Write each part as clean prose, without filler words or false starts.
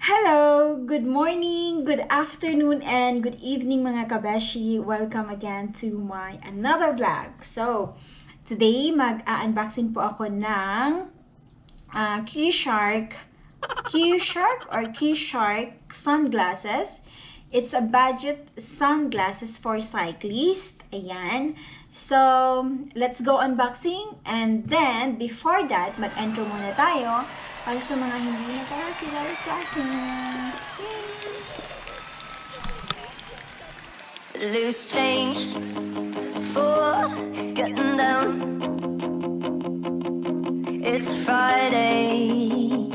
Hello! Good morning, good afternoon, and good evening mga kabeshi. Welcome again to my another vlog. So, today mag-unboxing po ako ng Queshark sunglasses. It's a budget sunglasses for cyclists. Ayan. So, let's go unboxing. And then, before that, mag-intro muna tayo para sa mga hindi nakakilala sa akin. Loose change for getting down. It's Friday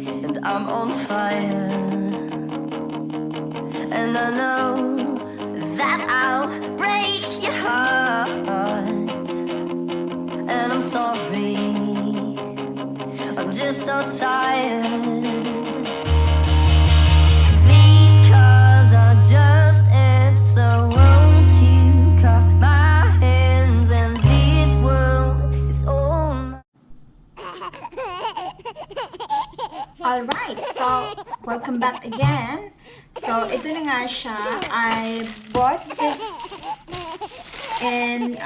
and I'm on fire, and I know that I'll break your heart, and I'm sorry, I'm just so tired. These cars are just it, so won't you cuff my hands, and this world is all mine. Alright, so, welcome back again. So, ito na nga siya. I bought this in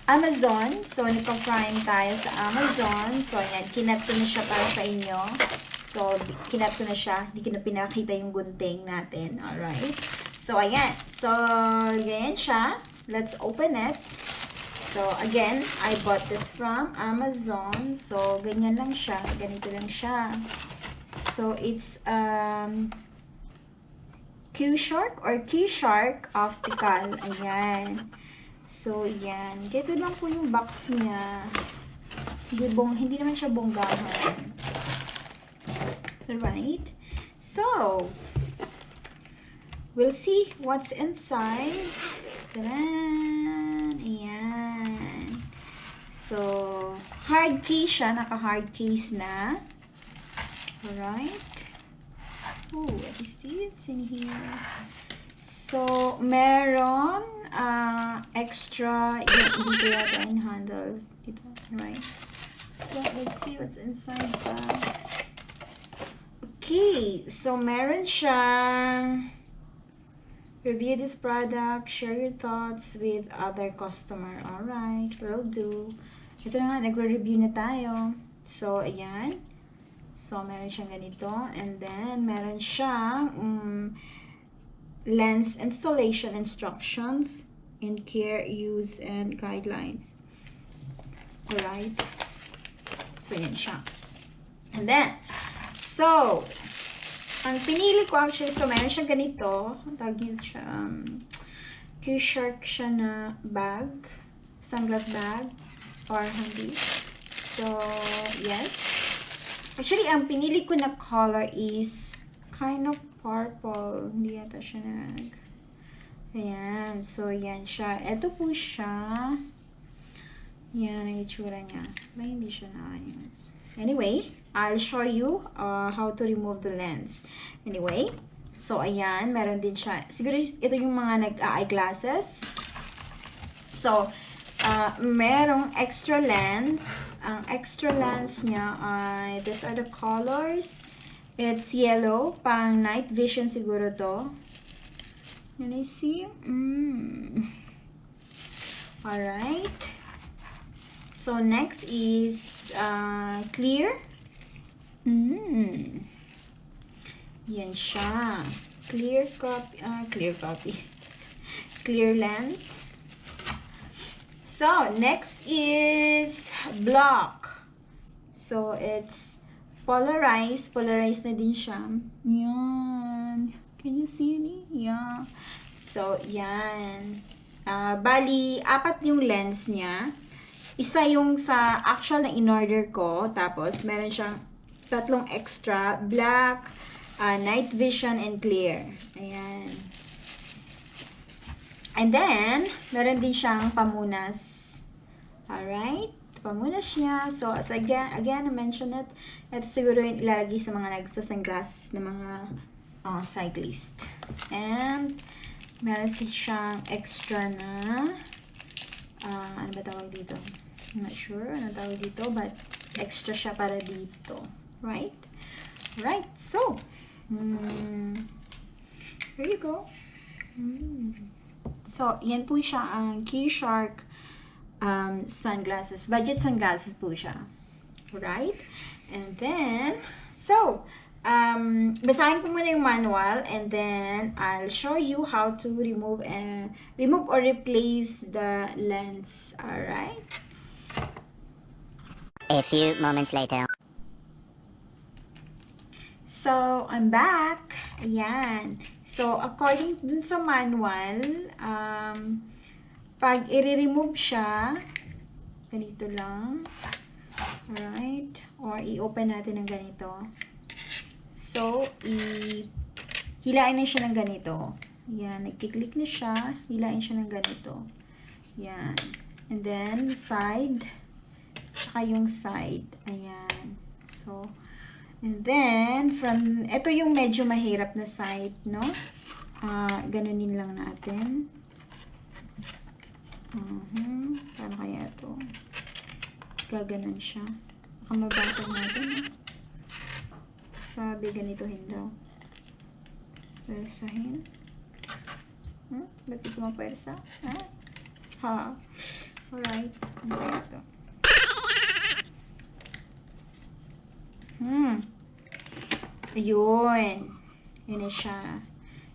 Amazon. So, nagpa-prime tayo sa Amazon. So, ayan, kinat ko na siya para sa inyo. So, kinat ko na siya. Hindi ko na pinakita yung gunting natin. Alright. So, ayan. So, ganyan siya. Let's open it. So, again, I bought this from Amazon. So, ganyan lang siya. Ganito lang siya. So, it's Queshark Optical. Ayan. So, yan. Ganito lang po yung box niya. Hindi naman siya bonggahan. Alright. So, we'll see what's inside. Tadaan! Ayan. So, hard case siya. Naka-hard case na. Alright. Oh, what is this in here? So, meron extra, dito yata in handle. Dito, right? So, let's see what's inside the... Okay, so meron siya. Review this product, share your thoughts with other customer. Alright, will do. Ito na nga, nagre-review na tayo. So, ayan. So, meron siyang ganito. And then, meron siyang lens installation instructions and care, use, and guidelines. Alright. So, yan siya. And then, so, ang pinili ko actually, so meron siyang ganito. Ang tawag niya siya, Queshark siya na bag. Sunglass bag. Or handy. So, yes. Actually, ang pinili ko na color is kind of purple. Hindi yata siya Ayan. So, yan siya. Ito po siya. Yan ang itsura niya. May hindi siya naayos. Anyway, I'll show you how to remove the lens. Anyway, so ayan, meron din siya. Siguro ito yung mga nag-eyeglasses. So, merong extra lens. Ang extra lens niya ay, these are the colors. It's yellow, pang night vision siguro to. Can I see? Alright. So, next is clear. Yan siya. Clear copy. Clear lens. So, next is block. So, it's polarized. Polarized na din siya. Yan. Can you see me? Yeah. So, yan. Bali, 4 yung lens niya. Isa yung sa actual na in-order ko. Tapos, meron siyang 3 extra. Black, night vision, and clear. Ayan. And then, meron din siyang pamunas. Alright? Pamunas niya. So, as again, I mentioned it. Ito siguro yung ilalagay sa mga nagsasunglasses na mga cyclist. And, meron siyang extra na ano ba tawag dito? I'm not sure ano tawag dito, but extra siya para dito. Right? Right. So, Here you go. So, yan po siya ang Queshark sunglasses. Budget sunglasses po siya. Right? And then, so, basahin ko muna yung manual and then I'll show you how to remove or replace the lens. Alright? A few moments later. So, I'm back. Ayan. So, according dun sa manual, pag i-remove siya, ganito lang. Alright? Or i-open natin ng ganito. So, hilain na siya ng ganito. Ayan. Nagkiklik na siya. Hilain siya ng ganito. Ayan. And then, side. Tsaka yung side. Ayan. So, and then, ito yung medyo mahirap na side, no? Ganunin lang natin. Paano kaya ito? Gaganon siya. Baka mabasag natin, no? Sabi, ganitohin daw. Persahin. Ba't ito mapersa? Ha? Alright. Ano kaya ito? Ayun. Yun na siya.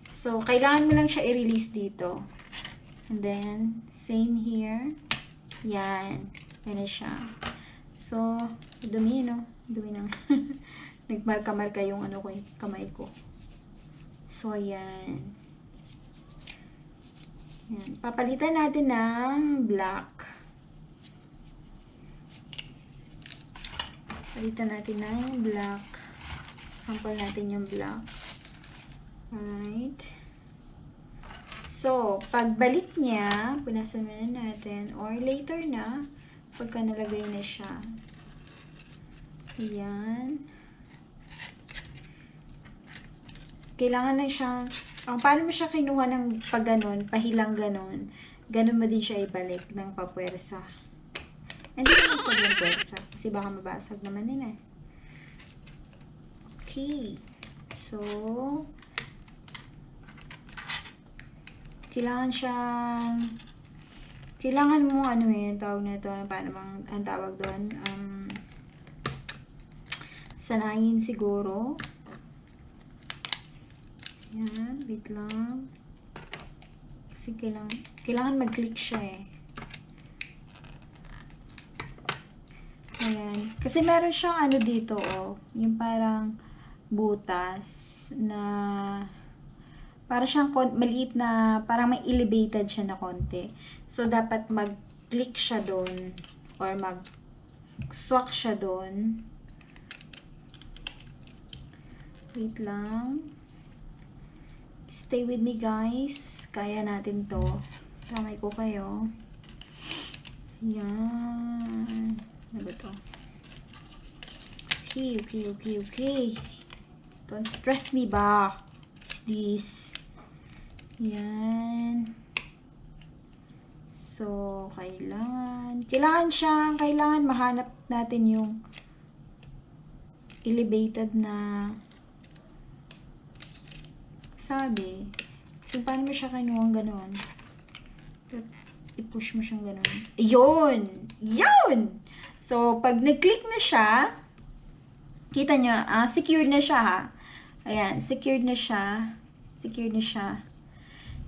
So, kailangan mo lang siya i-release dito. And then, same here. Yan. Yan na siya. So, dumi, no? Dumi na. Nagmarka-marka yung ano ko, kamay ko. So, yan. Yan. Papalitan natin ng black. Palitan natin ng black. Sample natin yung black. Alright. So, pagbalik niya, punasan muna natin. Or later na, pagka nalagay na siya. Ayan. Kailangan lang siya, paano mo siya kinuha ng pag ganon, pahilang ganon, ganon mo din siya ibalik ng papwersa. Hindi naman sobrang pwersa, kasi baka mabasag naman din eh. Okay. So, kailangan mo ano eh, tawag na ito, paano bang ang tawag doon? Sanayin siguro. Yan, wait lang. Kasi kailangan mag-click siya eh. Ayan. Kasi meron siyang ano dito, oh. Yung parang butas na para siyang maliit na, parang may elevated siya na konti. So, dapat mag-click siya doon or mag-swak siya doon. Wait lang. Stay with me, guys. Kaya natin to. Ramay ko kayo. Yan. Ano ba to? Okay. Don't stress me ba? What's this? Yan. So, kailangan mahanap natin yung elevated na sabi. Kasi paano mo siya kinuha gano'n? I-push mo siyang gano'n. Yun! So, pag nag-click na siya, kita nyo, secured na siya ha. Ayan, secured na siya.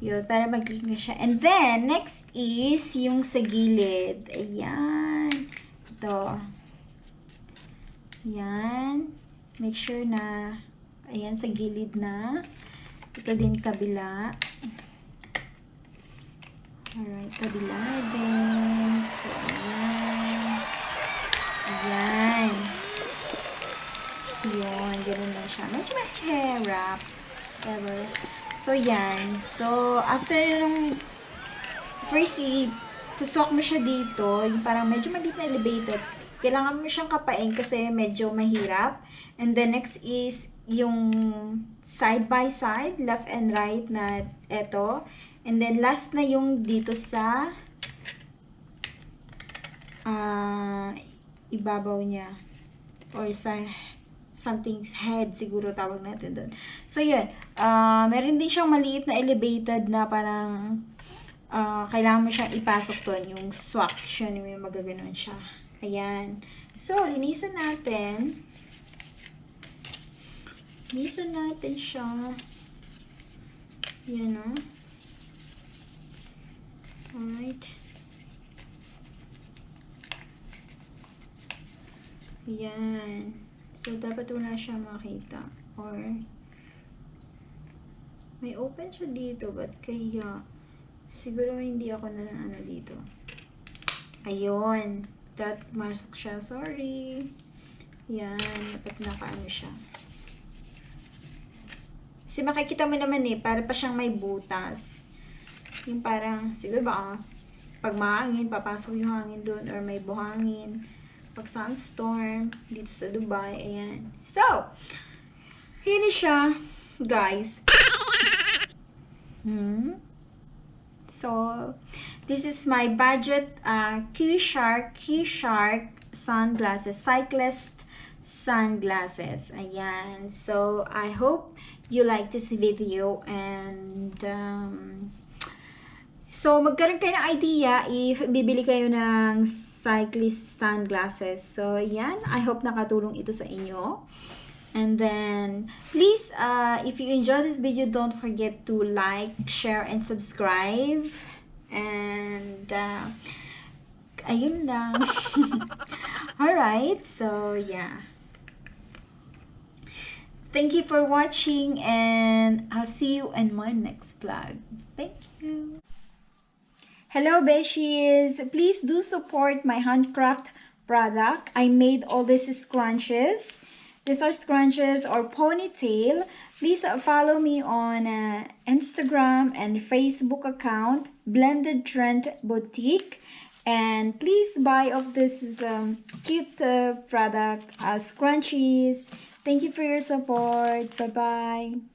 Yun, para mag-click na siya. And then, next is yung sa gilid. Ayan. Ito. Ayan. Make sure na, ayan, sa gilid na. Ito din kabila. Alright, kabila din. So, ayan. Ayan. Yun, ganun lang siya. Medyo mahirap. Whatever. So, yan. So, after nung first, suswak mo siya dito, yung parang medyo maliit na elevated. Kailangan mo siyang kapain kasi medyo mahirap. And the next is yung side by side, left and right na eto. And then last na yung dito sa ibabaw niya or sa something's head siguro tawag natin doon. So yun, meron din siyang maliit na elevated na parang kailangan mo siyang ipasok doon, yung suction, yung magaganon siya. Ayan. So, linisan natin. Linisan natin siya. Ayan, o. Alright. Ayan. So, dapat wala siya makita. Or, may open siya dito. Ba't kaya? Siguro hindi ako na ano dito. Ayun. Masok siya. Sorry. Yan. Dapat nakaano siya. Kasi makikita mo naman para pa siyang may butas. Yung parang, siguro baka, pag mahangin, papasok yung hangin doon, or may buhangin. Pag sunstorm, dito sa Dubai, ayan. So, yun siya, guys. So, this is my budget Queshark sunglasses, cyclist sunglasses. Ayan. So, I hope you like this video, and so magkaroon kayo ng idea if bibili kayo ng cyclist sunglasses. So, yan. I hope nakatulong ito sa inyo. And then, please, if you enjoy this video, don't forget to like, share, and subscribe. And, ayun lang. Alright, so, yeah. Thank you for watching, and I'll see you in my next vlog. Thank you. Hello, Beshies. Please do support my handcraft product. I made all these scrunches. These are scrunches or ponytail. Please follow me on Instagram and Facebook account, Blended Trend Boutique. And please buy of this cute product, scrunchies. Thank you for your support. Bye-bye.